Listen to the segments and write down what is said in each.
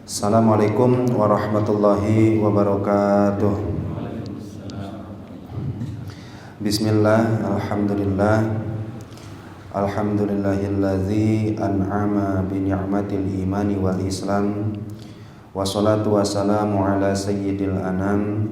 Assalamualaikum warahmatullahi wabarakatuh. Bismillah, alhamdulillah. Alhamdulillahilladzi an'ama bi ni'matil imani wal islam. Wassalatu wassalamu ala sayyidil anam,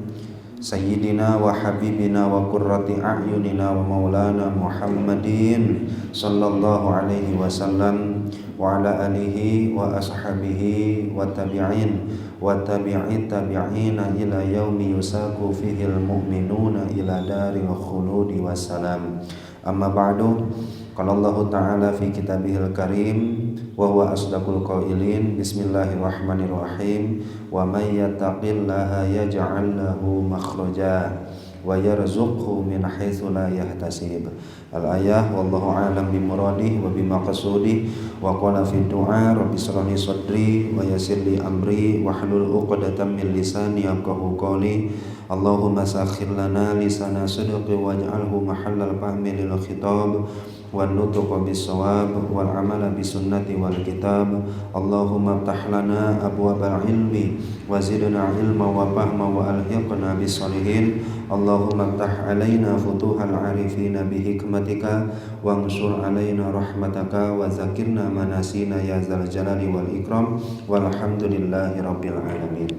sayyidina wa habibina wa qurrati a'yunina wa maulana Muhammadin sallallahu alaihi wasallam wa ala alihi wa ashabihi wa tabi'in wa tabi'it tabi'ina ila yaumi yusaku fihil mu'minuna ila daril khuludi wassalam. Amma ba'du, qala Allah ta'ala fi kitabihil karim wa huwa asdaqul qailin, bismillahirrahmanirrahim, wa may yattaqillaha yaj'al lahu makhraja wa yarzuqhu min haitsu la yahtasib. Al-ayah, wallahu a'lam bi muradih wa bi maqsudih. Wa qala fi du'a, rabbi shrah li sadri wa yassir li amri wa hlul 'uqdatam min lisani yafqahu qawli. Allahumma sakhkhir lana lisana sidqi waj'alhu mahallal fahmi lil khitab wan nutqa bis shawab wal amala bis sunnati wal kitab. Allahumma iftah lana abwabal ilmi wa zidna ilma wa fahma wa alhiqna bis shalihin. Allahumma iftah alaina futuhal arifina bi hikmatika wa ansur alaina rahmataka wa zakirna manasina ya zal jalali wal ikram walhamdulillahi rabbil alamin.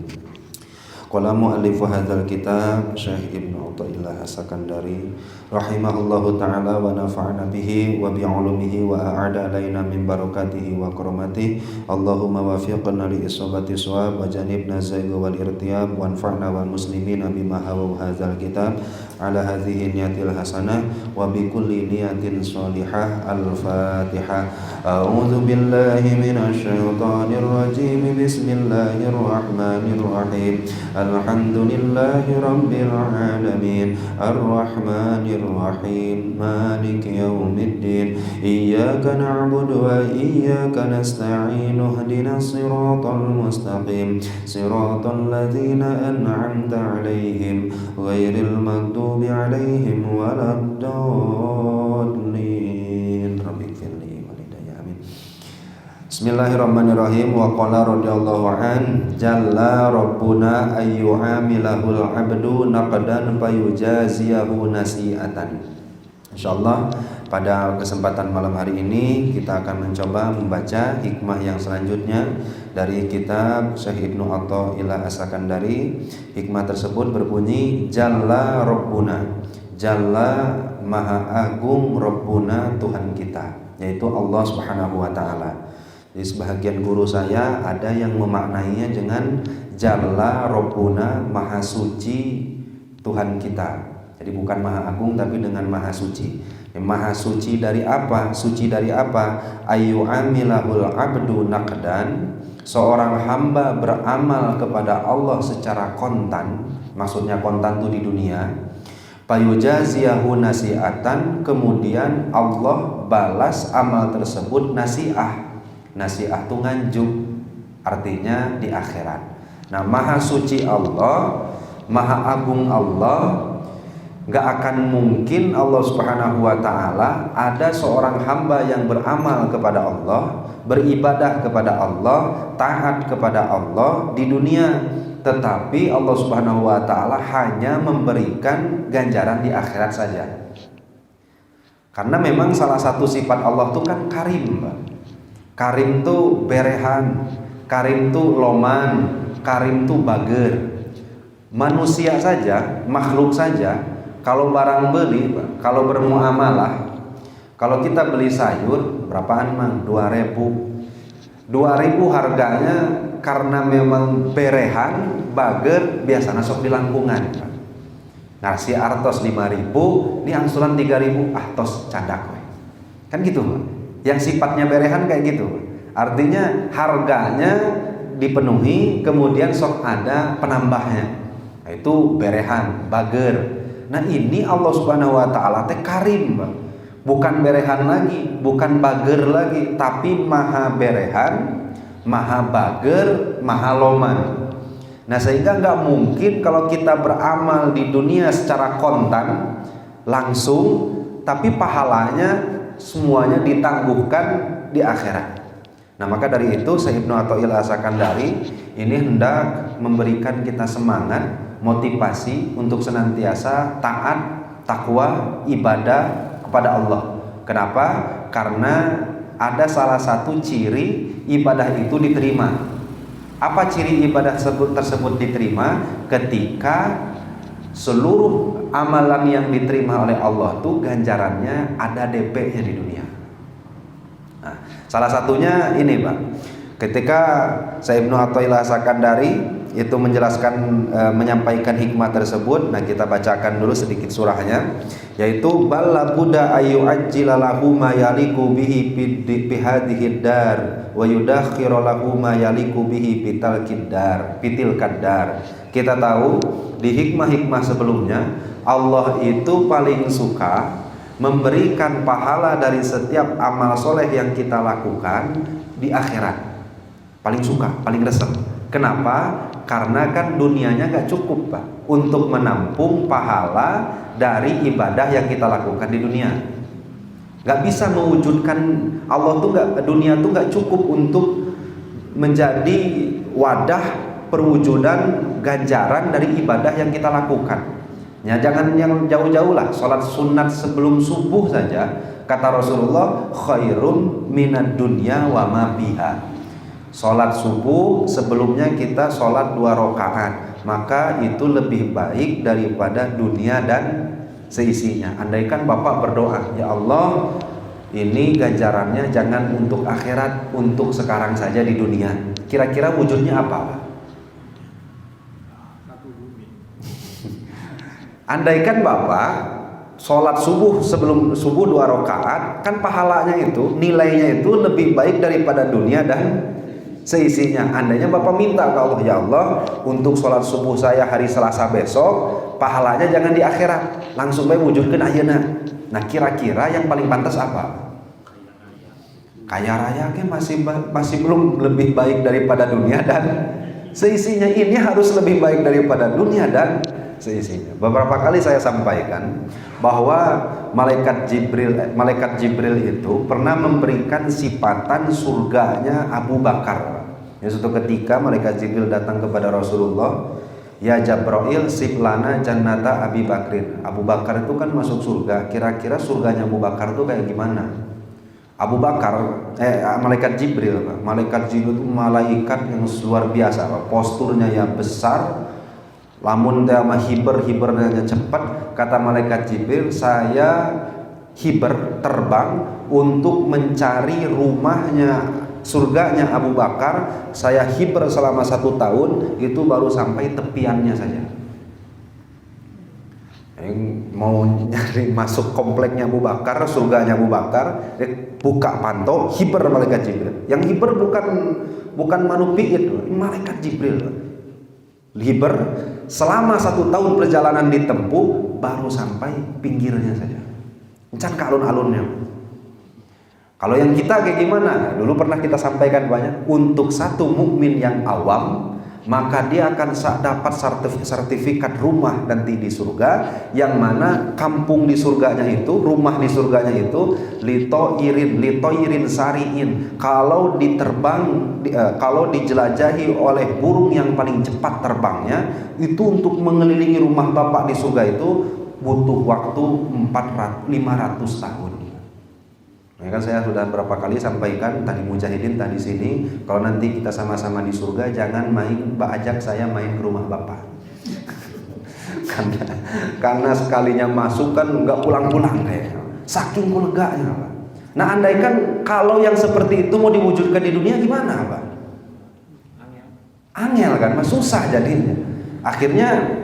Qala mu'allifu hadzal kitab Syekh Ibnu Athaillah As-Sakandari rahimahullahu ta'ala wa nafa'ana bihi wa bi 'ulumihi wa a'ada alaina min barakatihi wa karamatihi. Allahumma wafiqna li isabati shawab wa janibna zayg wal irtiyab wa anfa'na wal muslimina bima hawa hadzal kitab ala hadhihi niyatil hasanah wa bi kulli niyatin shalihah. Al-Fatihah. A'udzu billahi minasy syaithanir rajim. Bismillahirrahmanirrahim. Alhamdulillahi rabbil alamin, arrahmanir rahim, maliki yaumiddin. Iyyaka na'budu wa iyyaka nasta'in. Ihdinas siratal mustaqim, siratal ladzina an'amta 'alaihim ghairil maghdubi 'alaihim waladdallin. Rabbighfirli walidayya, amin. Bismillahirrahmanirrahim. Wa qala radhiyallahu an, jalla rabbuna ayyu'amilahul abdu naqdan fayujaziyahu nasi'atan. Insyaallah pada kesempatan malam hari ini kita akan mencoba membaca hikmah yang selanjutnya dari kitab Syekh Ibnu Athaillah As-Sakandari. Hikmah tersebut berbunyi, jalla rabbuna, jalla maha agung, rabbuna Tuhan kita, yaitu Allah Subhanahu wa taala. Di sebahagian guru saya ada yang memaknainya dengan jalla rabbuna, maha suci Tuhan kita. Jadi bukan maha agung tapi dengan maha suci. Maha suci dari apa? Suci dari apa? Ayu amilahul abdu naqdan, seorang hamba beramal kepada Allah secara kontan. Maksudnya kontan itu di dunia. Payujaziyahu nasi'atan, kemudian Allah balas amal tersebut nasi'ah. Nasi'ah itu nganjuk, artinya di akhirat. Nah, maha suci Allah, maha agung Allah, gak akan mungkin Allah Subhanahu wa ta'ala ada seorang hamba yang beramal kepada Allah, beribadah kepada Allah, taat kepada Allah di dunia, tetapi Allah Subhanahu wa ta'ala hanya memberikan ganjaran di akhirat saja. Karena memang salah satu sifat Allah itu kan karim, Pak. Karim tuh berehan, karim tuh loman, karim tuh bager. Manusia saja, makhluk saja, kalau barang beli, kalau bermuamalah, kalau kita beli sayur, berapaan mang? 2.000. 2.000 harganya karena memang berehan, bager, biasa nasok di langkungan. Nasi artos 5.000, ini angsuran 3.000, tos cadak. Kan gitu, Pak. Yang sifatnya berehan kayak gitu, artinya harganya dipenuhi, kemudian sok ada penambahnya. Nah, itu berehan, bager. Nah, ini Allah Subhanahu wa ta'ala teh karim, bukan berehan lagi, bukan bager lagi, tapi maha berehan, maha bager, maha loman. Nah, sehingga nggak mungkin kalau kita beramal di dunia secara kontan langsung, tapi pahalanya semuanya ditangguhkan di akhirat. Nah, maka dari itu Syekh Ibnu Athaillah As-Sakandari ini hendak memberikan kita semangat, motivasi untuk senantiasa taat, takwa, ibadah kepada Allah. Kenapa? Karena ada salah satu ciri ibadah itu diterima. Apa ciri ibadah tersebut diterima? Ketika seluruh amalan yang diterima oleh Allah itu ganjarannya ada DP-nya di dunia. Nah, salah satunya ini, Pak. Ketika Syekh Ibnu Athaillah As-Sakandari itu menjelaskan menyampaikan hikmah tersebut, nah kita bacakan dulu sedikit surahnya, yaitu balla buddha ayu ajjila lahu ma yaliku bihi fi hadhihi dar wa yudakhiru lahu ma yaliku bihi fitil kaddar. Kita tahu di hikmah-hikmah sebelumnya Allah itu paling suka memberikan pahala dari setiap amal soleh yang kita lakukan di akhirat. Paling suka, paling resep. Kenapa? Karena kan dunianya gak cukup, Pak, untuk menampung pahala dari ibadah yang kita lakukan di dunia. Gak bisa mewujudkan, Allah tuh dunia tuh gak cukup untuk menjadi wadah perwujudan ganjaran dari ibadah yang kita lakukan. Ya, jangan yang jauh-jauh lah, sholat sunat sebelum subuh saja, kata Rasulullah, khairum minad dunya wa ma biha. Sholat subuh sebelumnya kita sholat 2 rakaat, maka itu lebih baik daripada dunia dan seisinya. Andaikan Bapak berdoa, ya Allah, ini ganjarannya jangan untuk akhirat, untuk sekarang saja di dunia. Kira-kira wujudnya apa, Pak? Andaikan Bapak sholat subuh sebelum subuh 2 rakaat, kan pahalanya itu, nilainya itu lebih baik daripada dunia dan seisinya. Andainya Bapak minta ke Allah, ya Allah, untuk sholat subuh saya hari Selasa besok, pahalanya jangan di akhirat, langsung baik wujudkan ayeuna. Nah, kira-kira yang paling pantas apa? Kaya raya kan masih belum lebih baik daripada dunia dan seisinya. Ini harus lebih baik daripada dunia dan seisinya. Beberapa kali saya sampaikan bahwa malaikat Jibril itu pernah memberikan sifatan surganya Abu Bakar. Ya, suatu ketika malaikat Jibril datang kepada Rasulullah, ya Jabrail siplana jannata Abi Bakrin. Abu Bakar itu kan masuk surga. Kira-kira surganya Abu Bakar itu kayak gimana? Abu Bakar, malaikat Jibril, Pak. Malaikat Jibril itu malaikat yang luar biasa, Pak. Posturnya ya besar, lamun tema hibernya cepat. Kata malaikat Jibril, saya hiber terbang untuk mencari rumahnya, surganya Abu Bakar. Saya hiber selama 1 tahun, itu baru sampai tepiannya saja. Yang mau nyari masuk kompleknya Abu Bakar, surganya Abu Bakar, buka pantau, hiber malaikat Jibril. Yang hiber bukan manusia itu, malaikat Jibril. Hiber selama 1 tahun perjalanan ditempuh, baru sampai pinggirnya saja. Encan ke alun-alunnya. Kalau yang kita kayak gimana? Dulu pernah kita sampaikan banyak. Untuk satu mukmin yang awam, maka dia akan dapat sertifikat rumah nanti di surga, yang mana kampung di surganya itu, rumah di surganya itu litoirin sariin. Kalau kalau dijelajahi oleh burung yang paling cepat terbangnya, itu untuk mengelilingi rumah Bapak di surga itu butuh waktu 500 tahun. Ya kan, saya sudah berapa kali sampaikan tadi mujahidin tadi sini, kalau nanti kita sama-sama di surga jangan ajak saya main ke rumah Bapak. karena sekalinya masuk kan nggak pulang-pulang kayak saking leganya, Pak. Nah, andaikan kalau yang seperti itu mau diwujudkan di dunia gimana, Pak? Angel kan, susah jadinya. Akhirnya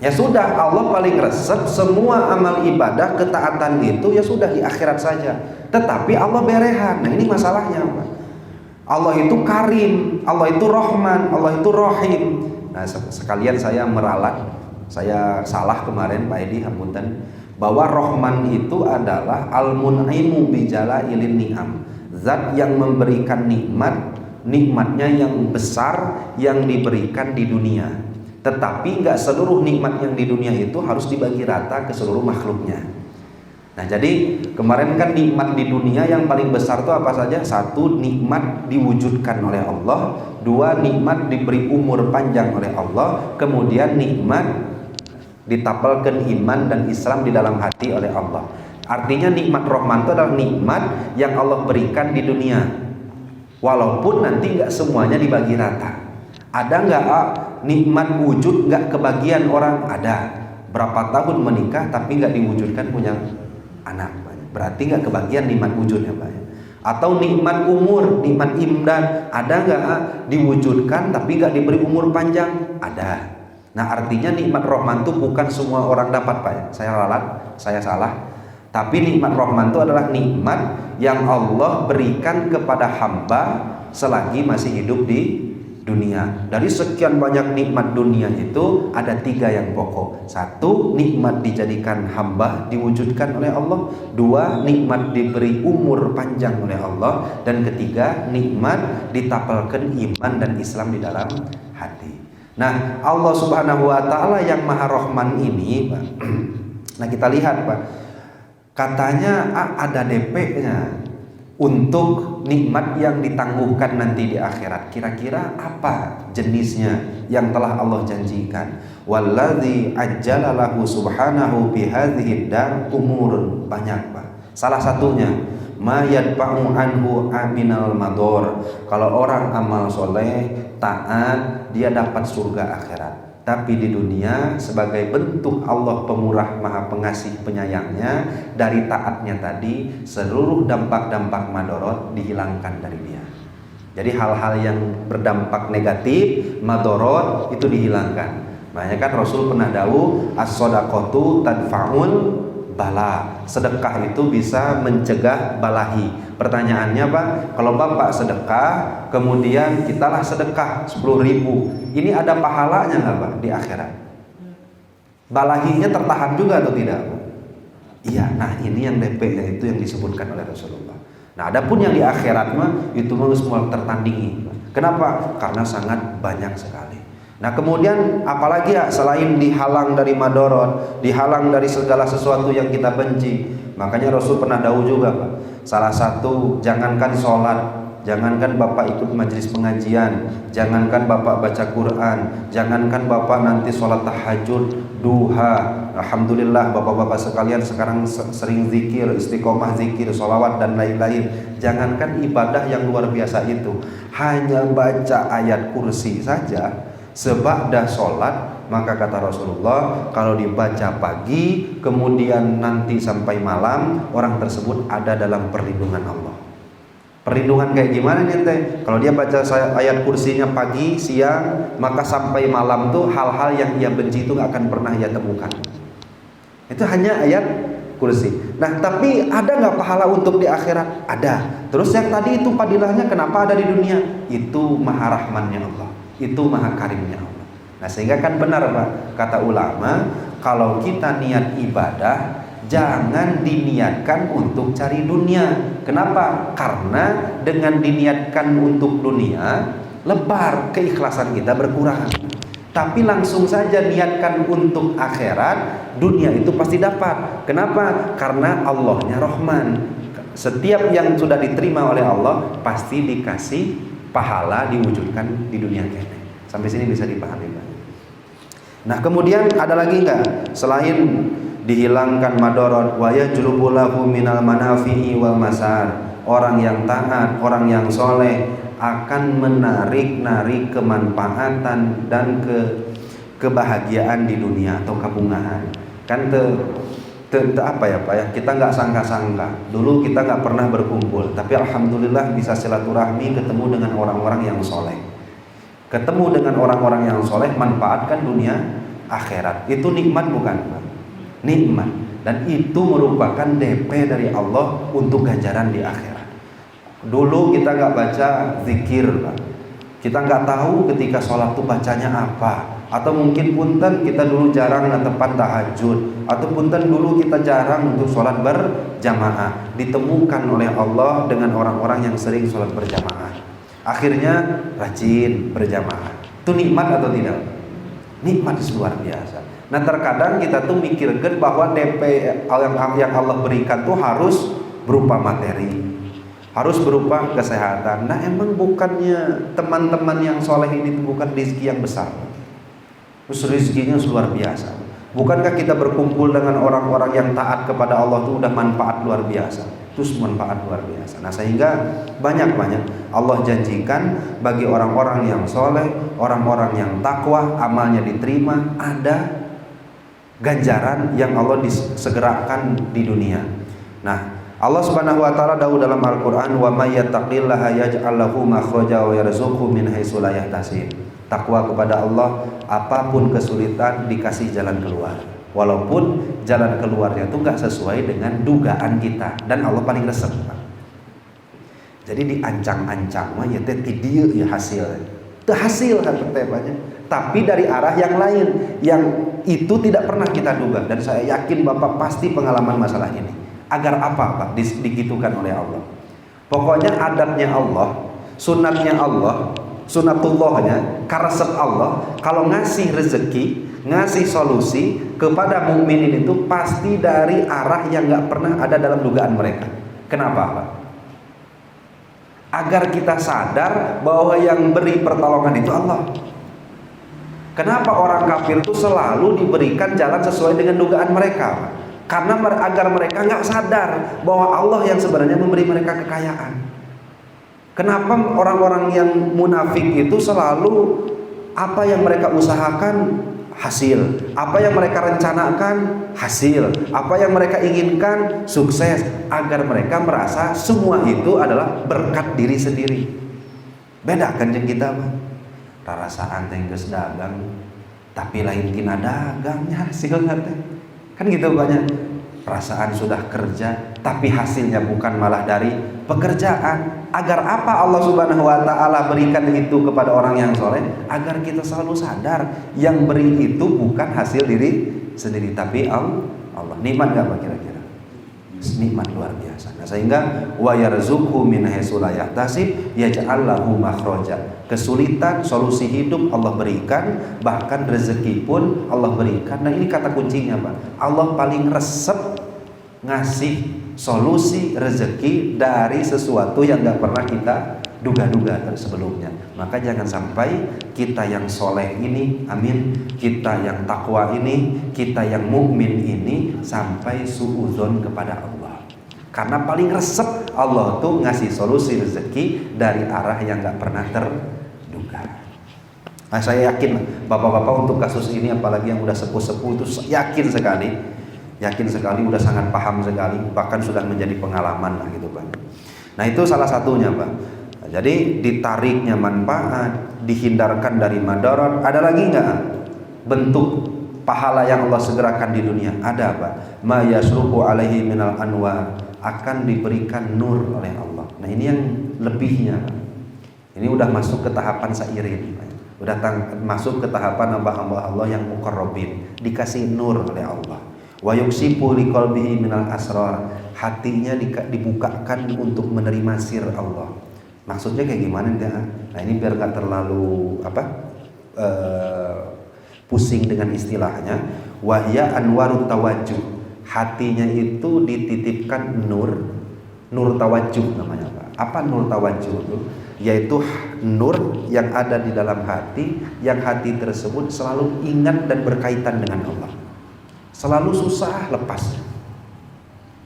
ya sudah, Allah paling resep semua amal ibadah ketaatan itu ya sudah di akhirat saja. Tetapi Allah berehan. Nah, ini masalahnya, Pak. Allah itu karim, Allah itu rahman, Allah itu rahim. Nah, sekalian saya meralat, saya salah kemarin Pak Edi, hapunten, bahwa rahman itu adalah al-mun'imu bijalailin ni'am, zat yang memberikan nikmatnya yang besar yang diberikan di dunia. Tetapi nggak seluruh nikmat yang di dunia itu harus dibagi rata ke seluruh makhluknya. Nah, jadi kemarin kan nikmat di dunia yang paling besar itu apa saja? Satu, nikmat diwujudkan oleh Allah. Dua, nikmat diberi umur panjang oleh Allah. Kemudian nikmat ditapalkan iman dan Islam di dalam hati oleh Allah. Artinya nikmat Rahman itu adalah nikmat yang Allah berikan di dunia. Walaupun nanti nggak semuanya dibagi rata. Ada nggak nikmat wujud nggak kebagian orang? Ada. Berapa tahun menikah tapi nggak diwujudkan punya anak, berarti nggak kebagian nikmat wujudnya, Pak. Atau nikmat umur, nikmat imdad, ada nggak diwujudkan tapi nggak diberi umur panjang? Ada. Nah, artinya nikmat Rahman itu bukan semua orang dapat, Pak. Saya ralat, saya salah. Tapi nikmat Rahman itu adalah nikmat yang Allah berikan kepada hamba selagi masih hidup di dunia. Dari sekian banyak nikmat dunia itu ada 3 yang pokok. Satu, nikmat dijadikan hamba, diwujudkan oleh Allah. Dua, nikmat diberi umur panjang oleh Allah. Dan ketiga, nikmat ditapalkan iman dan Islam di dalam hati. Nah, Allah Subhanahu wa Ta'ala yang Maha Rahman ini, Pak. Nah, kita lihat, Pak. Katanya ada DP-nya untuk nikmat yang ditangguhkan nanti di akhirat. Kira-kira apa jenisnya yang telah Allah janjikan? Walladzi ajjala lahu subhanahu bi hadhihi dar umurun, banyak, Pak. Salah satunya ma yadfa'u anhu aminal mador. Kalau orang amal soleh, taat, dia dapat surga akhirat. Tapi di dunia sebagai bentuk Allah pemurah maha pengasih penyayangnya, dari taatnya tadi seluruh dampak-dampak madorot dihilangkan dari dia. Jadi hal-hal yang berdampak negatif, madorot, itu dihilangkan. Makanya kan Rasul pernah dawuh, as-shadaqatu tadfa'ul bala. Sedekah itu bisa mencegah balahi. Pertanyaannya, Pak, kalau Bapak sedekah, kemudian kitalah sedekah 10.000, ini ada pahalanya nggak, Pak, di akhirat? Balahinya tertahan juga atau tidak, Pak? Iya, nah ini yang DP-nya itu yang disebutkan oleh Rasulullah. Nah, adapun yang di akhirat mah itu semua tertandingi. Kenapa? Karena sangat banyak sekali. Nah, kemudian apalagi ya selain dihalang dari madorot, dihalang dari segala sesuatu yang kita benci. Makanya Rasul pernah dawuh juga, Pak. Salah satu, jangankan sholat, jangankan Bapak ikut majelis pengajian, jangankan Bapak baca Quran, jangankan Bapak nanti sholat tahajud, duha. Alhamdulillah Bapak-bapak sekalian sekarang sering zikir, istiqomah zikir, sholawat dan lain-lain. Jangankan ibadah yang luar biasa itu, hanya baca ayat kursi saja seba'da sholat, maka kata Rasulullah, kalau dibaca pagi kemudian nanti sampai malam, orang tersebut ada dalam perlindungan Allah. Perlindungan kayak gimana nih, Teh? Kalau dia baca ayat kursinya pagi, siang, maka sampai malam tuh hal-hal yang ia benci itu gak akan pernah ia temukan. Itu hanya ayat kursi. Nah, tapi ada nggak pahala untuk di akhirat? Ada. Terus yang tadi itu padilahnya kenapa ada di dunia? Itu maha rahmannya Allah, itu maha karimnya Allah. Nah, sehingga kan benar, Pak, kata ulama, kalau kita niat ibadah jangan diniatkan untuk cari dunia. Kenapa? Karena dengan diniatkan untuk dunia, lebar keikhlasan kita berkurang. Tapi langsung saja niatkan untuk akhirat, dunia itu pasti dapat. Kenapa? Karena Allahnya Rahman. Setiap yang sudah diterima oleh Allah pasti dikasih pahala, diwujudkan di dunia kita. Sampai sini bisa dipahami, Pak. Nah, kemudian ada lagi enggak selain dihilangkan madorot, wa yajlubu lahu minal manafi'i wal masar? Orang yang taat, orang yang soleh akan menarik kemanfaatan dan kebahagiaan di dunia atau kabungahan. Kan apa ya, Pak ya, kita nggak sangka-sangka dulu kita nggak pernah berkumpul, tapi alhamdulillah bisa silaturahmi, ketemu dengan orang-orang yang soleh, ketemu dengan orang-orang yang soleh, manfaatkan dunia akhirat. Itu nikmat bukan, Pak? Nikmat, dan itu merupakan DP dari Allah untuk ganjaran di akhirat. Dulu kita nggak baca zikir, Pak. Kita nggak tahu ketika sholat tuh bacanya apa. Atau mungkin punten kita dulu jarang ngatepan tahajud. Atau punten dulu kita jarang untuk sholat berjamaah. Ditemukan oleh Allah dengan orang-orang yang sering sholat berjamaah. Akhirnya rajin berjamaah. Itu nikmat atau tidak? Nikmat luar biasa. Nah terkadang kita tuh mikirkan bahwa DP yang Allah berikan tuh harus berupa materi, harus berupa kesehatan. Nah emang bukannya teman-teman yang soleh ini bukan rezeki yang besar, terus rezekinya luar biasa. Bukankah kita berkumpul dengan orang-orang yang taat kepada Allah itu udah manfaat luar biasa, terus manfaat luar biasa. Nah sehingga banyak Allah janjikan bagi orang-orang yang soleh, orang-orang yang takwa, amalnya diterima, ada ganjaran yang Allah disegerakan di dunia. Nah Allah Subhanahu wa taala dawuh dalam Al-Qur'an, wa may yattaqillaha yaj'al lahu makhraja wa yarzuqhu min haitsu la yahtasib. Takwa kepada Allah, apapun kesulitan dikasih jalan keluar. Walaupun jalan keluarnya itu enggak sesuai dengan dugaan kita, dan Allah paling resep. Jadi diancang-ancang mah ya teh ti dieu ya hasil. Teu hasil kan pertanyaan, tapi dari arah yang lain yang itu tidak pernah kita duga, dan saya yakin Bapak pasti pengalaman masalah ini. Agar apa Pak digitukan oleh Allah? Pokoknya adatnya Allah, sunatnya Allah, sunatullahnya, karesep Allah, kalau ngasih rezeki, ngasih solusi kepada mukminin itu pasti dari arah yang nggak pernah ada dalam dugaan mereka. Kenapa Pak? Agar kita sadar bahwa yang beri pertolongan itu Allah. Kenapa orang kafir itu selalu diberikan jalan sesuai dengan dugaan mereka? Karena agar mereka nggak sadar bahwa Allah yang sebenarnya memberi mereka kekayaan. Kenapa orang-orang yang munafik itu selalu apa yang mereka usahakan hasil, apa yang mereka rencanakan hasil, apa yang mereka inginkan sukses, agar mereka merasa semua itu adalah berkat diri sendiri. Beda kan jeung kita mah. Rarasaan teh geus dagang, tapi lain tina dagangnya hasilnya teh. Kan gitu banyak. Perasaan sudah kerja, tapi hasilnya bukan malah dari pekerjaan. Agar apa Allah Subhanahu wa taala berikan itu kepada orang yang soleh? Agar kita selalu sadar yang beri itu bukan hasil diri sendiri, tapi Allah. Nikmat gak Pak kira-kira? Nikmat luar biasa. Nah, sehingga wa yarzuqhu min haitsu la yahtasib yaj'al lahu makhraja. Kesulitan, solusi hidup Allah berikan, bahkan rezeki pun Allah berikan. Nah, ini kata kuncinya, Pak. Allah paling resep ngasih solusi rezeki dari sesuatu yang gak pernah kita duga-duga sebelumnya. Maka jangan sampai kita yang soleh ini, amin, kita yang takwa ini, kita yang mukmin ini sampai suudzon kepada Allah. Karena paling resep Allah tuh ngasih solusi rezeki dari arah yang gak pernah terduga. Nah, saya yakin bapak-bapak untuk kasus ini, apalagi yang udah sepuh-sepuh itu yakin sekali, udah sangat paham sekali, bahkan sudah menjadi pengalaman lah gitu Pak. Nah itu salah satunya Pak. Jadi ditariknya manfaat, dihindarkan dari madarat. Ada lagi nggak bentuk pahala yang Allah segerakan di dunia? Ada Pak. Ma yasruqu alaihi minal anwar, akan diberikan nur oleh Allah. Nah ini yang lebihnya Pak. Ini udah masuk ke tahapan sairin Pak. Udah masuk ke tahapan hamba-hamba Allah yang muqarrabin, dikasih nur oleh Allah. Wa yuksifu liqalbihi minal asrar, hatinya dibukakan untuk menerima sir Allah. Maksudnya kayak gimana nih? Nah ini biar gak terlalu pusing dengan istilahnya. Wahya anwarut tawajjuh, hatinya itu dititipkan nur tawajjuh namanya Pak. Apa nur tawajjuh itu? Yaitu nur yang ada di dalam hati, yang hati tersebut selalu ingat dan berkaitan dengan Allah, selalu susah lepas.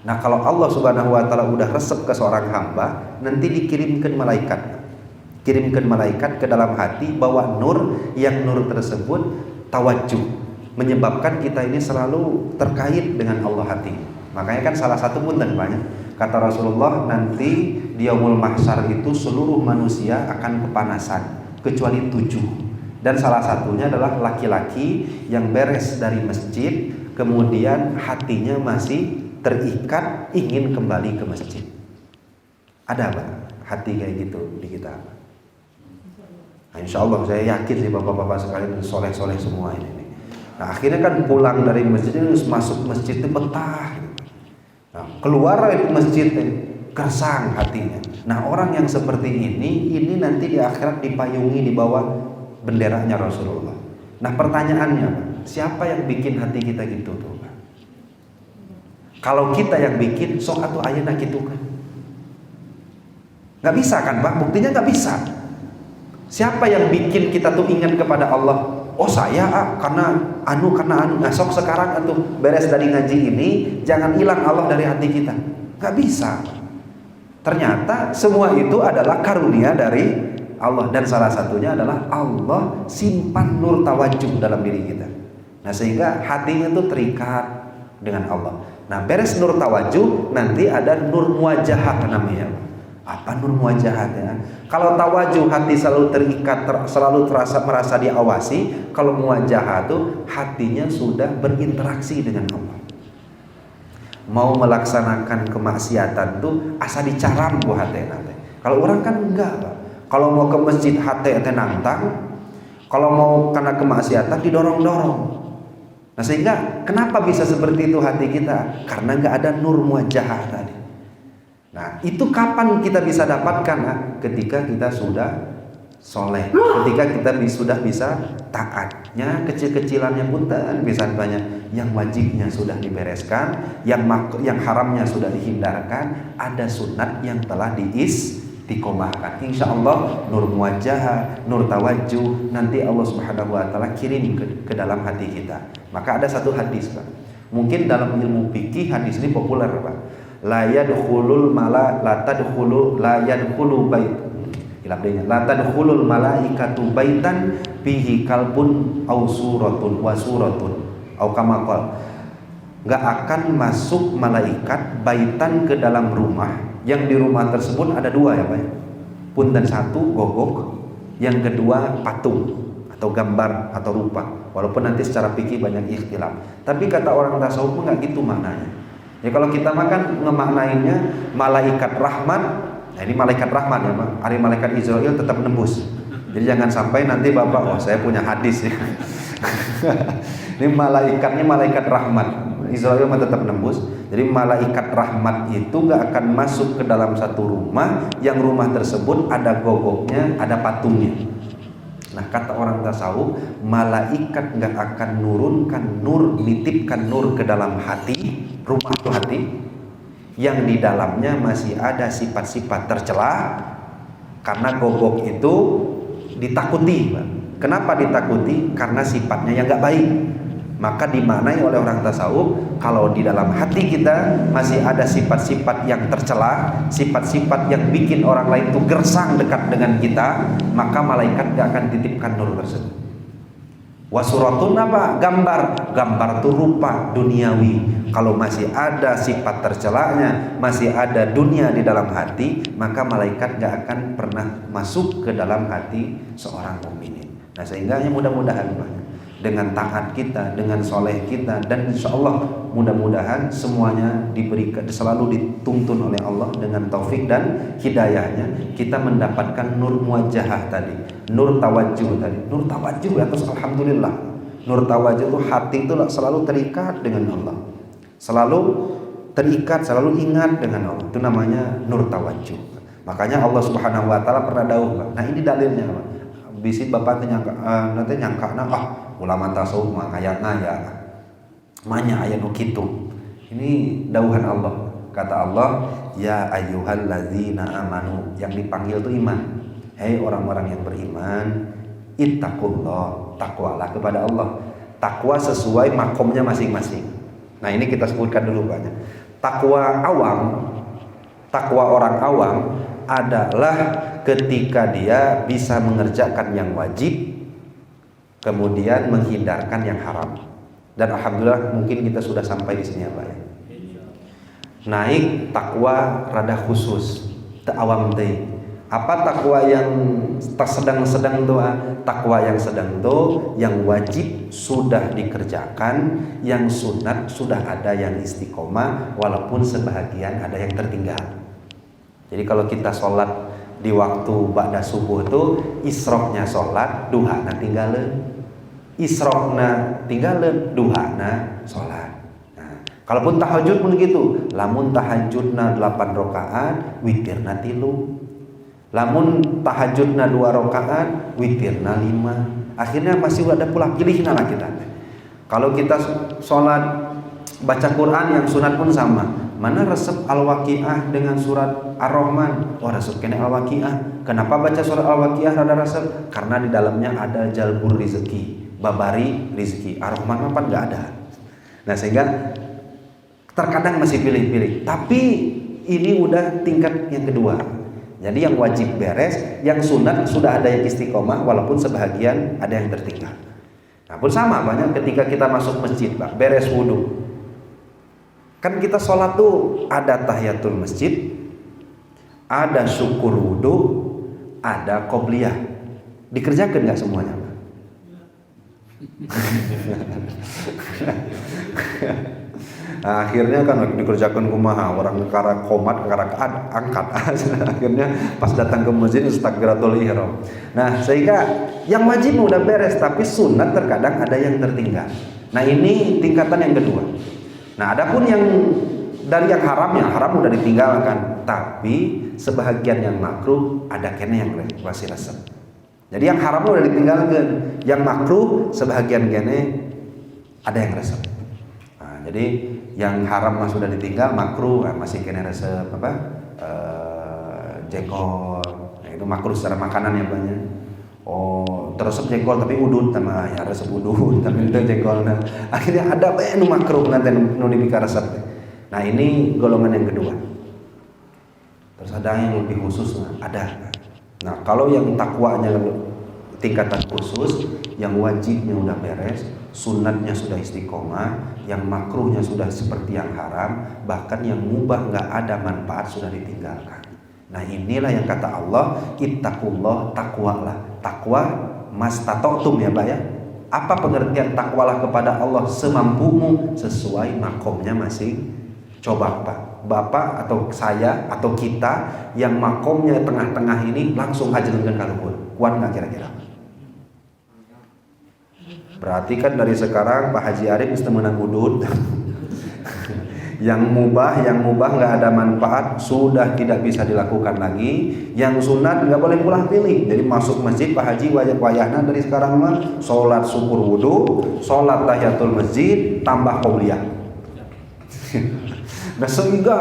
Nah kalau Allah Subhanahu wa taala udah resep ke seorang hamba, nanti dikirimkan malaikat ke dalam hati bawa nur, yang nur tersebut tawajjuh, menyebabkan kita ini selalu terkait dengan Allah hati. Makanya kan salah satu pun dan banyak kata Rasulullah, nanti di yaumul mahsyar itu seluruh manusia akan kepanasan kecuali 7, dan salah satunya adalah laki-laki yang beres dari masjid kemudian hatinya masih terikat ingin kembali ke masjid. Ada Pak hati kayak gitu di kita? Nah, insya Allah saya yakin sih bapak-bapak sekalian soleh-soleh semua ini. Nah akhirnya kan pulang dari masjid ini masuk masjid itu betah. Nah, keluar dari masjid kersang hatinya. Nah orang yang seperti ini nanti di akhirat dipayungi di bawah benderanya Rasulullah. Nah pertanyaannya Pak, Siapa yang bikin hati kita gitu tuh, Pak? Kalau kita yang bikin, sok atuh ayeuna gitu kan? Nggak bisa kan, Pak? Buktinya nggak bisa. Siapa yang bikin kita tuh ingat kepada Allah? Oh saya karena anu. Nah sok sekarang atuh beres dari ngaji ini, jangan hilang Allah dari hati kita. Nggak bisa. Ternyata semua itu adalah karunia dari Allah, dan salah satunya adalah Allah simpan nur tawajuh dalam diri kita. Nah sehingga hatinya tuh terikat dengan Allah. Nah beres nur tawajuh, nanti ada nur muwajahah namanya. Apa nur muwajahatnya? Kalau tawajuh hati selalu terikat, selalu merasa diawasi. Kalau muwajahah tuh hatinya sudah berinteraksi dengan Allah. Mau melaksanakan kemaksiatan tuh asa dicaram ku hati nanti. Kalau orang kan enggak, Pak. Kalau mau ke masjid hati nantang, kalau mau karena kemaksiatan didorong-dorong. Nah sehingga kenapa bisa seperti itu hati kita? Karena enggak ada nur muwajahah tadi. Nah itu kapan kita bisa dapatkan? Nah, ketika kita sudah soleh, ketika kita sudah bisa taatnya, kecil-kecilannya pun bisa banyak. Yang wajibnya sudah dibereskan, yang haramnya sudah dihindarkan, ada sunat yang telah diistiqomahkan. Insya Allah nur muwajahah, nur tawajuh nanti Allah Subhanahu Wa Taala kirim ke dalam hati kita. Maka ada satu hadis, Pak. Mungkin dalam ilmu fikih hadis ini populer, Pak. La yadkhulul malaikatu baitan fihi kalbun aw suratun wa suratun aw kama qala. Enggak akan masuk malaikat baitan ke dalam rumah yang di rumah tersebut ada dua ya, Pak. Punten satu gogok, yang kedua patung atau gambar atau rupa. Walaupun nanti secara fikih banyak ikhtilaf. Tapi kata orang tasawuf enggak gitu maknanya. Ya kalau kita makan ngemaknainnya malaikat rahmat, nah ini malaikat rahmat ya Pak. Hari malaikat Israel tetap nembus. Jadi jangan sampai nanti Bapak, oh saya punya hadis ya. Ini malaikatnya malaikat rahmat. Israel mah tetap nembus. Jadi malaikat rahmat itu gak akan masuk ke dalam satu rumah yang rumah tersebut ada gogoknya, ada patungnya. Nah kata orang tasawuf, malaikat gak akan nurunkan nur, nitipkan nur ke dalam hati, rumah itu hati, yang di dalamnya masih ada sifat-sifat tercela, karena gogok itu ditakuti. Kenapa ditakuti? Karena sifatnya yang gak baik. Maka dimaknai oleh orang tasawuf, kalau di dalam hati kita masih ada sifat-sifat yang tercela, sifat-sifat yang bikin orang lain itu gersang dekat dengan kita, maka malaikat gak akan titipkan nur tersebut. Wasuratun apa? Gambar itu rupa duniawi. Kalau masih ada sifat tercelanya, masih ada dunia di dalam hati, maka malaikat gak akan pernah masuk ke dalam hati seorang mukmin. Nah sehingga mudah-mudahan dengan taat kita, dengan soleh kita, dan insya Allah mudah-mudahan semuanya diberikan, selalu dituntun oleh Allah dengan taufik dan hidayahnya, kita mendapatkan nur muwajahah tadi, nur tawajuh tadi. Nur tawajuh atas alhamdulillah. Nur tawajuh itu hati itu selalu terikat dengan Allah, selalu terikat, selalu ingat dengan Allah. Itu namanya nur tawajuh. Makanya Allah Subhanahu Wa Taala pernah dawuh. Nah ini dalilnya, Pak. Bisi bapak nanti nyangka ulama tasawuf mah kayakna ya manya aya nu kitu. Ini dawuhan Allah. Kata Allah, ya ayyuhalladzina amanu, yang dipanggil itu iman. Hei orang-orang yang beriman, ittaqullah, takwalah kepada Allah. Takwa sesuai makomnya masing-masing. Nah, ini kita sebutkan dulu banyak. Takwa orang awam adalah ketika dia bisa mengerjakan yang wajib, kemudian menghindarkan yang haram. Dan alhamdulillah mungkin kita sudah sampai di sini ya Pak ya. Naik takwa rada khusus, awam teh. Apa takwa yang sedang-sedang tuh? Takwa yang sedang tuh, yang wajib sudah dikerjakan, yang sunat sudah ada yang istiqomah, walaupun sebahagian ada yang tertinggal. Jadi kalau kita sholat di waktu ba'da subuh itu, isroknya sholat, duhana tinggalin. Isrokna tinggalin, duhana sholat. Nah, kalaupun tahajud pun gitu, lamun tahajudna 8 rakaat, witirna 3. Lamun tahajudna 2 rakaat, witirna 5. Akhirnya masih ada pula pilihna lah kita. Kalau kita sholat baca Quran yang sunat pun sama. Mana resep Al-Waqiah dengan surat Ar-Rahman? Oh, resep kena Al-Waqiah. Kenapa baca surat Al-Waqiah ada resep? Karena di dalamnya ada jalbur rizki, babari rizki. Ar-Rahman apa nggak ada. Nah, sehingga terkadang masih pilih-pilih. Tapi ini udah tingkat yang kedua. Jadi yang wajib beres, yang sunat sudah ada yang istiqomah, walaupun sebahagian ada yang tertinggal. Nah, pun sama banyak ketika kita masuk masjid, Pak, beres wudhu. Kan kita sholat tuh ada tahiyatul masjid, ada syukur wudhu, ada qobliyah. Dikerjakan nggak semuanya, Pak? Nah, akhirnya kan dikerjakan kumaha, orang kara komat, kara angkat. Akhirnya pas datang ke masjid takbiratul ihram. Nah, sehingga yang wajib udah beres, tapi sunat terkadang ada yang tertinggal. Nah, ini tingkatan yang kedua. Nah, adapun yang dari yang haram udah ditinggalkan, tapi sebahagian yang makruh ada kene yang masih resep. Jadi yang haram udah ditinggalkan, yang makruh sebahagian kene ada yang resep. Nah, jadi yang haram mah sudah ditinggal, makruh masih kene resep jengkol. Nah, itu makruh secara makanan ya banyak. Oh, teresep jengkol tapi udut sama ya resep udut tapi itu jengkol. Nah, akhirnya ada bae nu makruh nanti nu dipikir resep. Nah, ini golongan yang kedua. Terus ada yang lebih khusus, ada. Nah, kalau yang takwanya tingkatan khusus, yang wajibnya udah beres, sunatnya sudah istiqomah, yang makruhnya sudah seperti yang haram, bahkan yang mubah nggak ada manfaat sudah ditinggalkan. Nah, inilah yang kata Allah, ittaqullah, takwalah. Takwa mastata'tum ya, Pak ya. Apa pengertian takwalah kepada Allah semampumu sesuai makomnya masing. Coba Pak, Bapak atau saya atau kita yang makomnya tengah-tengah ini langsung hajrunkan kalukun. Kuat nggak kira-kira? Berarti kan dari sekarang Pak Haji Arif mesti menang udut. Yang mubah nggak ada manfaat sudah tidak bisa dilakukan lagi. Yang sunat nggak boleh pulang pilih. Jadi masuk masjid Pak Haji wayahna dari sekarang mah sholat syukur wudhu, sholat tahiyatul masjid, tambah qobliyah. Nah, sehingga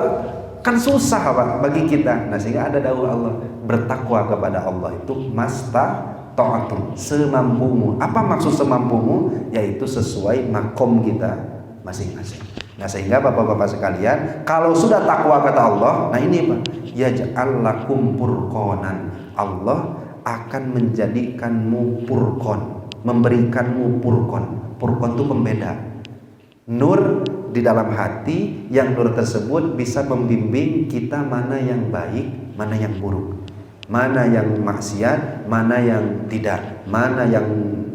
kan susah Pak bagi kita. Nah, sehingga ada dawuh Allah, bertakwa kepada Allah itu mastata'tum, semampumu. Apa maksud semampumu? Yaitu sesuai makom kita masing-masing. Nah, sehingga bapak-bapak sekalian, kalau sudah takwa kata Allah, nah ini Pak, yaj'al lakum furqanan. Allah akan menjadikanmu furqan, memberikanmu furqan. Furqan itu pembeda. Nur di dalam hati, yang nur tersebut bisa membimbing kita mana yang baik, mana yang buruk, mana yang maksiat, mana yang tidak, mana yang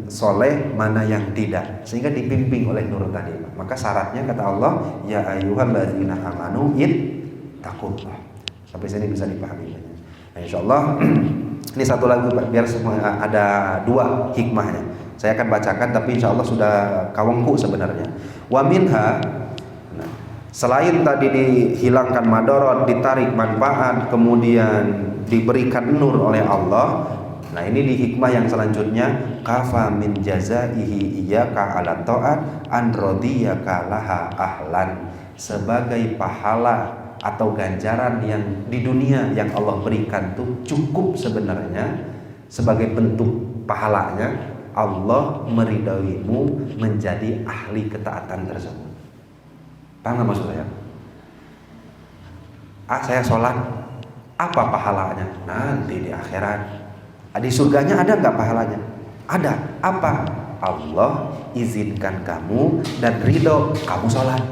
soleh, mana yang tidak, sehingga dibimbing oleh nur tadi. Maka syaratnya kata Allah, ya ayyuhalladzina amanu ittaqullah. Sampai sini bisa dipahami. Nah, insyaallah ini satu lagu Pak, biar semua ada dua hikmahnya. Saya akan bacakan tapi insyaallah sudah kawengku sebenarnya. Wa minha, nah, selain tadi dihilangkan madarat, ditarik manfaat, kemudian diberikan nur oleh Allah. Nah, ini di hikmah yang selanjutnya, kafa min jazaihi iyyaka ala ta'at an radiyaka laha ahlan. Sebagai pahala atau ganjaran yang di dunia yang Allah berikan tuh cukup sebenarnya sebagai bentuk pahalanya Allah meridaimu menjadi ahli ketaatan tersebut. Paham nggak maksud saya? Saya sholat, apa pahalanya? Nanti di akhirat. Di surganya ada nggak pahalanya? Ada. Apa? Allah izinkan kamu dan ridho kamu sholat.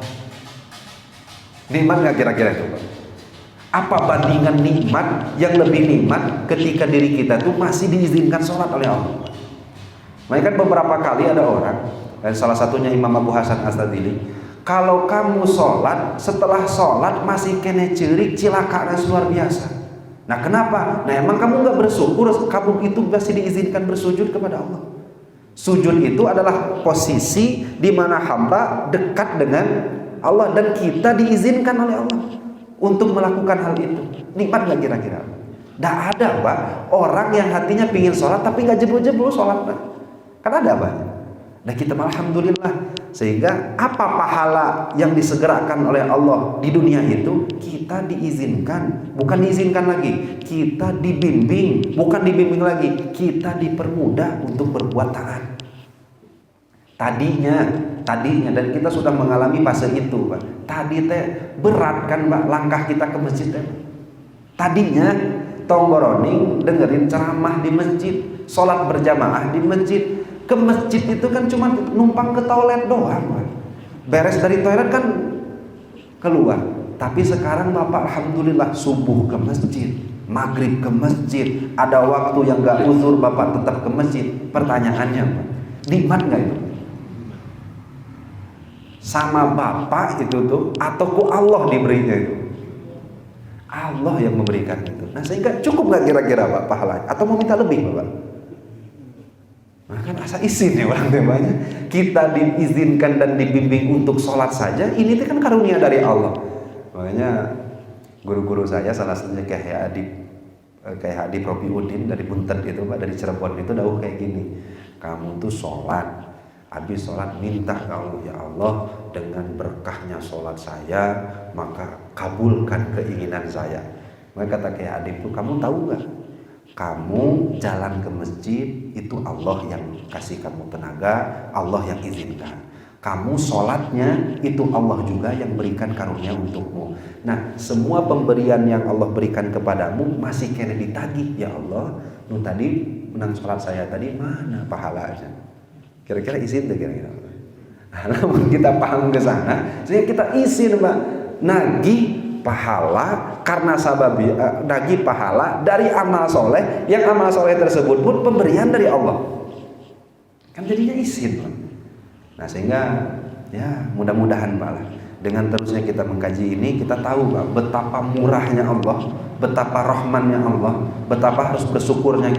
Nikmat nggak kira-kira itu Pak? Apa bandingan nikmat yang lebih nikmat ketika diri kita tuh masih diizinkan sholat oleh Allah? Makanya kan beberapa kali ada orang, dan salah satunya Imam Abu Hasan As-Sadili, kalau kamu sholat, setelah sholat masih kena cerik cilaka dan luar biasa. Nah, kenapa? Nah, emang kamu nggak bersyukur, kamu itu masih diizinkan bersujud kepada Allah. Sujud itu adalah posisi di mana hamba dekat dengan Allah dan kita diizinkan oleh Allah untuk melakukan hal itu. Nikmat nggak kira-kira? Nggak ada Pak, orang yang hatinya pingin sholat tapi nggak jebul-jebul sholat Pak. Kan ada Pak. Nah, kita alhamdulillah Sehingga apa pahala yang disegerakan oleh Allah di dunia itu? Kita diizinkan, bukan diizinkan lagi, kita dibimbing, bukan dibimbing lagi, kita dipermudah untuk berbuat taat. Tadinya dan kita sudah mengalami fase itu, Pak. Tadi teh berat kan, Pak, langkah kita ke masjid teh. Tadinya tonggoroning dengerin ceramah di masjid, sholat berjamaah di masjid. Ke masjid itu kan cuma numpang ke toilet doang, Pak. Beres dari toilet kan keluar. Tapi sekarang Bapak alhamdulillah subuh ke masjid, maghrib ke masjid, ada waktu yang gak uzur Bapak tetap ke masjid. Pertanyaannya, Pak, nikmat gak itu? Sama Bapak itu tuh atau ku Allah diberinya itu? Allah yang memberikan itu. Nah, sehingga cukup gak kira-kira Pak pahalanya? Atau mau minta lebih, Bapak? Nah, kan asa izin ya orang temanya. Kita diizinkan dan dibimbing untuk sholat saja, ini itu kan karunia dari Allah. Makanya guru-guru saya, salah satunya kayak Hadi Profi Udin dari Buntet itu, Pak, dari Cirebon itu dawuh kayak gini. Kamu tuh sholat, habis sholat minta ke Allah, ya Allah, dengan berkahnya sholat saya maka kabulkan keinginan saya. Maka kata kayak Hadi itu, kamu tahu nggak? Kamu jalan ke masjid itu Allah yang kasih kamu tenaga, Allah yang izinkan. Kamu sholatnya itu Allah juga yang berikan karunia untukmu. Nah, semua pemberian yang Allah berikan kepadamu masih kena ditagih, ya Allah. Nu tadi menang sholat saya tadi mana pahalanya? Kira-kira izin deh kira-kira. Nah, namun kita paham ke sana, sehingga kita izin, Pak, nagih pahala karena sababi nagih pahala dari amal soleh, yang amal soleh tersebut pun pemberian dari Allah. Kan jadinya izin, Pak. Nah, sehingga ya mudah-mudahan, Pak, dengan terusnya kita mengkaji ini, kita tahu, Pak, betapa murahnya Allah, betapa rahmannya Allah, betapa harus bersyukurnya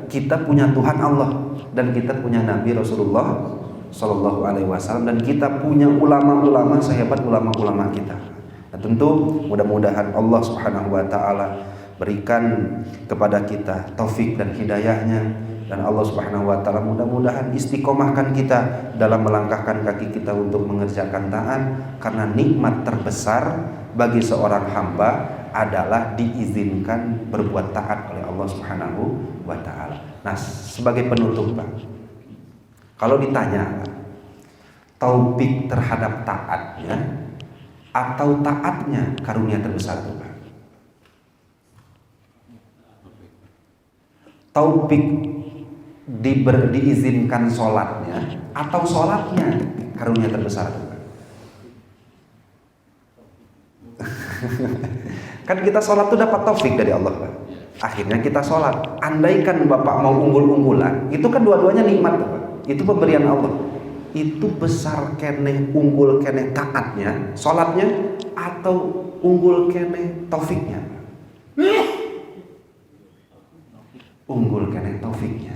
kita punya Tuhan Allah dan kita punya Nabi Rasulullah Shallallahu Alaihi Wasallam, dan kita punya ulama-ulama sehebat ulama-ulama kita. Nah, tentu mudah-mudahan Allah Subhanahu wa taala berikan kepada kita taufik dan hidayahnya, dan Allah Subhanahu wa taala mudah-mudahan istiqomahkan kita dalam melangkahkan kaki kita untuk mengerjakan taat, karena nikmat terbesar bagi seorang hamba adalah diizinkan berbuat taat oleh Allah Subhanahu wa taala. Nah, sebagai penutup, Pak, kalau ditanya taufik terhadap taatnya atau taatnya karunia terbesar itu, Pak? Taufik diizinkan sholatnya atau sholatnya karunia terbesar itu, Pak? Kan kita sholat itu dapat taufik dari Allah, Pak. Akhirnya kita sholat. Andaikan Bapak mau unggul-unggulan, itu kan dua-duanya nikmat, Pak. Itu pemberian Allah. Itu besar kene, unggul kene taatnya, sholatnya, atau unggul kene taufiknya? Unggul kene taufiknya.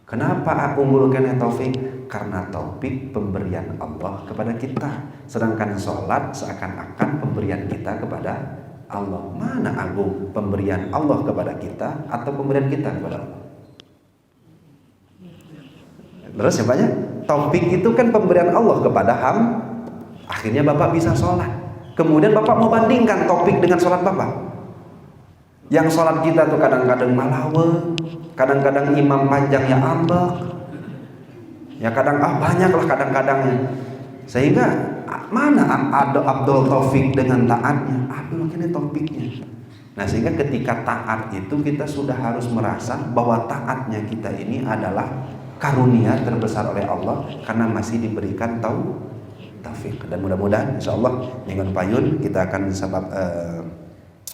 Kenapa unggul kene taufik? Karena taufik pemberian Allah kepada kita, sedangkan sholat seakan-akan pemberian kita kepada Allah. Mana agung pemberian Allah kepada kita atau pemberian kita kepada Allah? Terus ya, Pak, ya? Taufik itu kan pemberian Allah kepada akhirnya Bapak bisa sholat. Kemudian Bapak mau bandingkan taufik dengan sholat Bapak. Yang sholat kita tuh kadang-kadang malawe, kadang-kadang imam panjangnya ambek, ya kadang banyak lah kadang-kadangnya. Sehingga mana ada Abdul Taufik dengan taatnya? Abdul ini taufiknya. Nah, sehingga ketika taat itu kita sudah harus merasa bahwa taatnya kita ini adalah karunia terbesar oleh Allah, karena masih diberikan taufik. Dan mudah-mudahan insyaallah minggu payun kita akan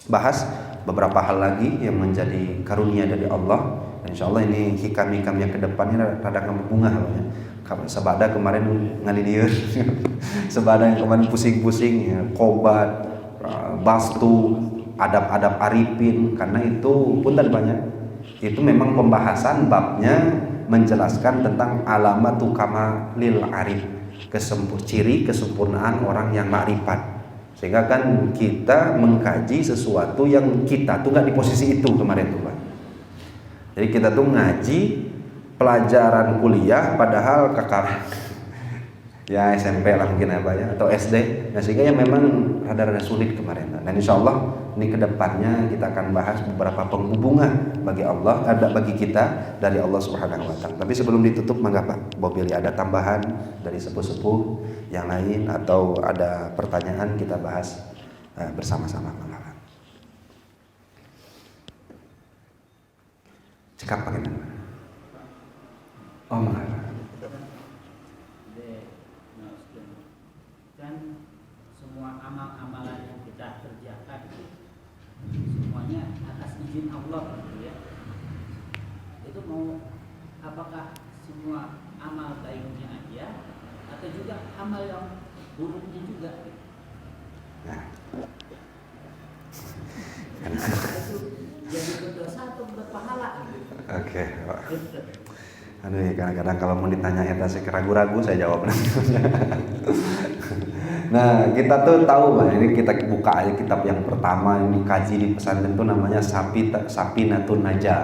bahas beberapa hal lagi yang menjadi karunia dari Allah. Dan insyaallah ini hikam-hikam yang kedepannya rada bunga ya. Sebada kemarin ngalidieur sebada yang kemarin pusing-pusing ya, kobat, bastu, adab-adab arifin, karena itu pun dan banyak. Itu memang pembahasan babnya menjelaskan tentang alamatu kamalil arif, ciri kesempurnaan orang yang ma'rifat. Sehingga kan kita mengkaji sesuatu yang kita tuh nggak di posisi itu kemarin tuh, Pak. Jadi kita tuh ngaji pelajaran kuliah padahal Ya SMP lah mungkin apa ya, atau SD. Nah sehingga yang memang rada-rada sulit kemarin. Dan insya Allah ini kedepannya kita akan bahas beberapa penghubungan bagi Allah, ada bagi kita dari Allah Subhanahu Wa Taala. Tapi sebelum ditutup, mangga Pak Bobil, ada tambahan dari sepuh-sepuh yang lain atau ada pertanyaan kita bahas bersama-sama, mangga Pak. Cekap bagaimana? Oh mangga Pak. Semua amal-amalan yang kita kerjakan semuanya atas izin Allah gitu ya. Itu mau apakah semua amal baiknya aja atau juga amal yang buruknya juga? Nah. Itu jadi berdosa atau berpahala gitu. Oke, Pak. Aduh ya, kadang-kadang kalau mau ditanya eta saya ragu-ragu saya jawab. Nah, kita tuh tahu Pak, ini kita buka aja kitab yang pertama ini kaji di pesantren itu namanya Sapinatun Najah.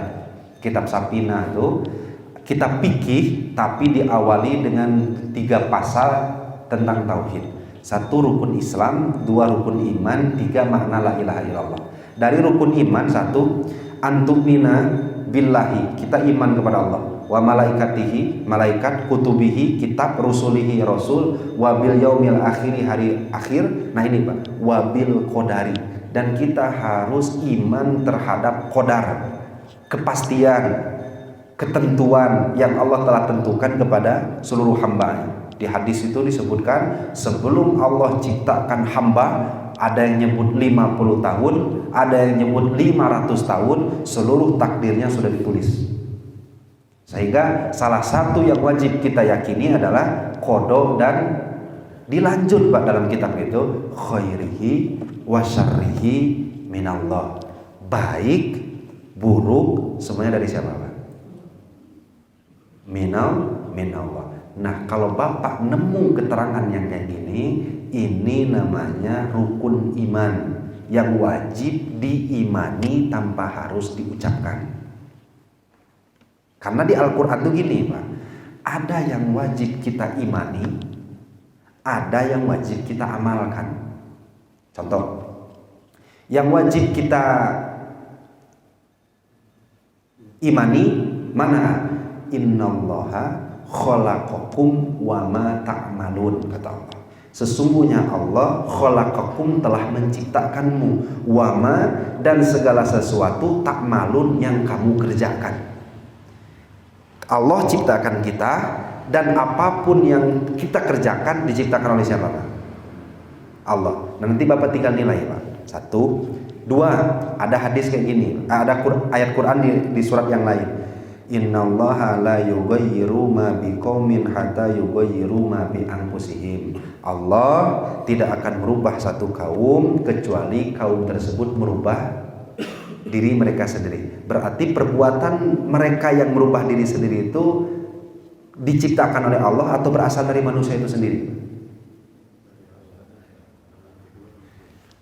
Kitab Sapinah tuh kitab fikih tapi diawali dengan 3 pasal tentang tauhid. 1 rukun Islam, 2 rukun iman, 3 makna la ilaha illallah. Dari rukun iman 1 antumina billahi, kita iman kepada Allah. Wa malaikatihi, malaikat, kutubihi, kitab, rusulihi, rasul, wabil yaumil akhiri, hari akhir. Nah ini Pak, wabil qadari, dan kita harus iman terhadap qadar, kepastian, ketentuan yang Allah telah tentukan kepada seluruh hamba. Di hadis itu disebutkan sebelum Allah ciptakan hamba, ada yang nyebut 50 tahun, ada yang nyebut 500 tahun, seluruh takdirnya sudah ditulis. Sehingga salah satu yang wajib kita yakini adalah qada, dan dilanjut Pak dalam kitab itu khairihi wa syarrihi minallah. Baik, buruk semuanya dari siapa Pak? Minallah. Nah, kalau Bapak nemu keterangan yang kayak gini, ini namanya rukun iman yang wajib diimani tanpa harus diucapkan. Karena di Al-Quran itu gini Pak, ada yang wajib kita imani, ada yang wajib kita amalkan. Contoh, yang wajib kita imani mana? Innallaha khalaqakum wa ma ta'malun, kata Allah. Sesungguhnya Allah khalaqakum, telah menciptakanmu, wa ma, dan segala sesuatu, ta'malun, yang kamu kerjakan. Allah ciptakan kita, dan apapun yang kita kerjakan diciptakan oleh siapa Pak? Allah. Nah, nanti Bapak tinggal nilai Pak. 1, 2, ada hadis kayak gini, ada ayat Quran di surat yang lain. Innallaha la yughayyiru ma biqaumin hatta yughayyiru ma bi anfusihim. Allah tidak akan merubah satu kaum kecuali kaum tersebut merubah diri mereka sendiri. Berarti perbuatan mereka yang merubah diri sendiri itu diciptakan oleh Allah atau berasal dari manusia itu sendiri?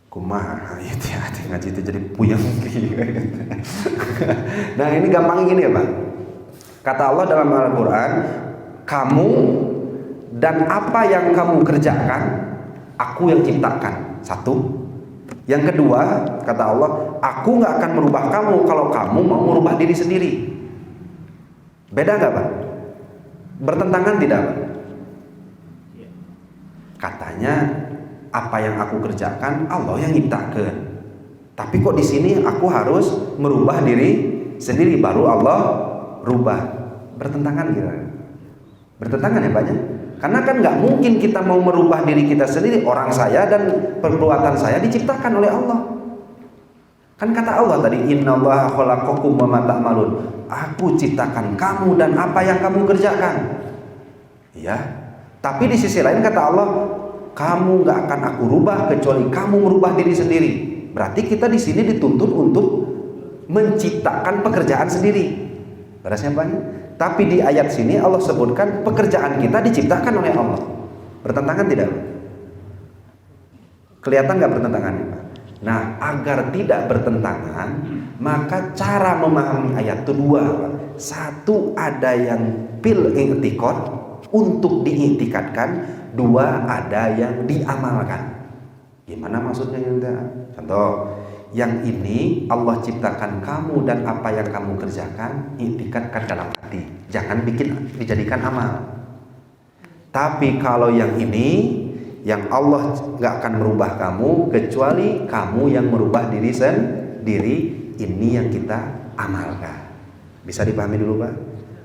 Kumaha hati-hati ngaji itu jadi puyeng. Nah, ini gampang gini ya Pak. Kata Allah dalam Al-Quran, kamu dan apa yang kamu kerjakan, aku yang ciptakan. 1. Yang kedua, kata Allah, aku gak akan merubah kamu kalau kamu mau merubah diri sendiri. Beda gak Pak? Bertentangan tidak Pak? Katanya apa yang aku kerjakan Allah yang ciptakan, tapi kok di sini aku harus merubah diri sendiri baru Allah rubah. Bertentangan gitu. Bertentangan ya Pak ya? Karena kan nggak mungkin kita mau merubah diri kita sendiri. Orang saya dan perbuatan saya diciptakan oleh Allah. Kan kata Allah tadi, innallaha khalaqakum wa ma ta'malun. Aku ciptakan kamu dan apa yang kamu kerjakan. Ya. Tapi di sisi lain kata Allah, kamu nggak akan aku rubah kecuali kamu merubah diri sendiri. Berarti kita di sini dituntut untuk menciptakan pekerjaan sendiri. Berasnya banyak. Tapi di ayat sini Allah sebutkan pekerjaan kita diciptakan oleh Allah. Bertentangan tidak? Kelihatan nggak bertentangannya Pak? Nah, agar tidak bertentangan, maka cara memahami ayat itu 2. 1, ada yang bil i'tikad, untuk diiktikadkan. 2, dua ada yang diamalkan. Gimana maksudnya kita? Contoh, yang ini Allah ciptakan kamu dan apa yang kamu kerjakan iktikadkan dalam hati, jangan dijadikan amal. Tapi kalau yang ini, yang Allah nggak akan merubah kamu kecuali kamu yang merubah diri sendiri, ini yang kita amalkan. Bisa dipahami dulu Pak?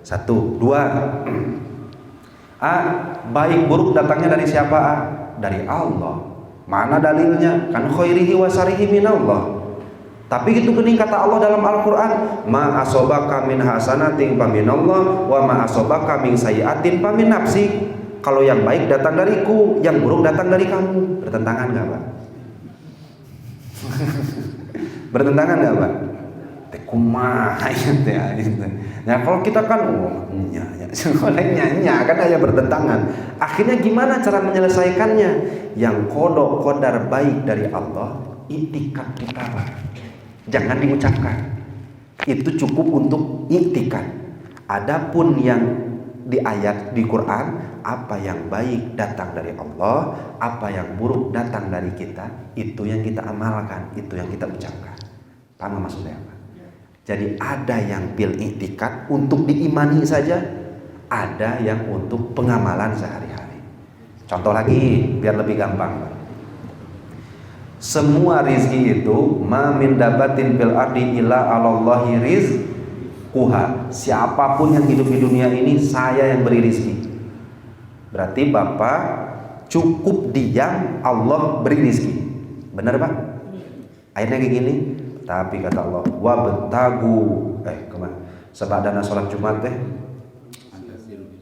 1, 2. Baik buruk datangnya dari siapa? Dari Allah. Mana dalilnya? Kan khairihi wa sarihi minallah. Tapi itu gini kata Allah dalam Al-Quran, ma asobaka min hasanatin faminallah wa ma asobaka min sayiatin famin nafsik. Kalau yang baik datang dariku, yang buruk datang dari kamu. Bertentangan gak Pak? Bertentangan gak Pak? Kumaha ya. Nah kalau kita kan nyanyi kan aja bertentangan. Akhirnya gimana cara menyelesaikannya? Yang kodok kodar baik dari Allah, iktikad kita Pak. Jangan diucapkan. Itu cukup untuk iktikad. Adapun yang di ayat di Quran, apa yang baik datang dari Allah, apa yang buruk datang dari kita, itu yang kita amalkan, itu yang kita ucapkan. Paham maksudnya apa? Jadi ada yang bil iktikad untuk diimani saja, ada yang untuk pengamalan sehari-hari. Contoh lagi biar lebih gampang. Semua rizki itu ma min dabatin fil ardi illa 'alallahi rizquha. Siapapun yang hidup di dunia ini saya yang beri rizki. Berarti Bapak cukup diam, Allah beri rizki. Benar Pak? Ayatnya kayak gini. Tapi kata Allah, wabtagu kemana? Sebadana sholat Jumat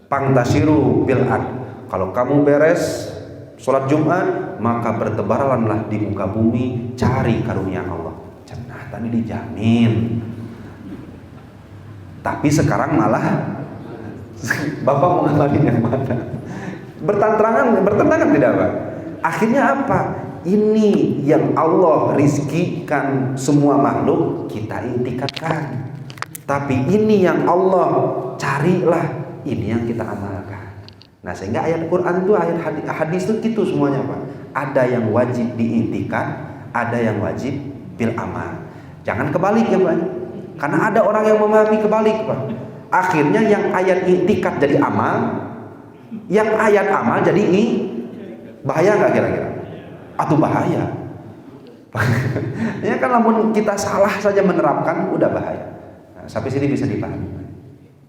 pangtasiru bil ard. Kalau kamu beres sholat Jumat, maka bertebaranlah di muka bumi, cari karunia Allah. Cenah tadi dijamin. Tapi sekarang malah Bapak mau ngamalin yang mana? Bertentangan tidak Pak? Akhirnya apa? Ini yang Allah rizkikan semua makhluk, kita iktikadkan. Tapi ini yang Allah carilah, ini yang kita amalkan. Nah sehingga ayat Quran itu, ayat hadis itu gitu semuanya Pak. Ada yang wajib diiktikad, ada yang wajib bil amal. Jangan kebalik ya Pak. Karena ada orang yang memahami kebalik Pak. Akhirnya yang ayat iktikad jadi amal, yang ayat amal jadi bahaya nggak kira-kira? Atau bahaya? Ya kan namun kita salah saja menerapkan udah bahaya. Nah, sampai sini bisa dipahami.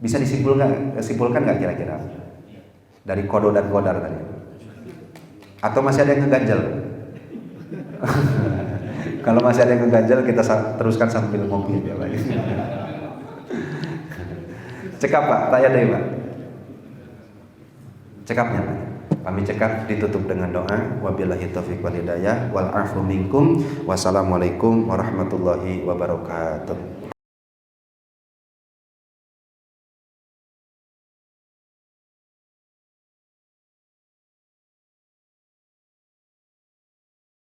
Bisa disimpulkan nggak kira-kira dari kodo dan kodar tadi? Atau masih ada yang ngeganjel? Kalau masih ada yang ngeganjel kita teruskan sambil ngopi ya Pak. Cekap Pak, tanya deh Pak. Cekapnya Pak. Kami cekap ditutup dengan doa. Wabillahi taufiq wal hidayah wal afu minkum. Wassalamualaikum warahmatullahi wabarakatuh.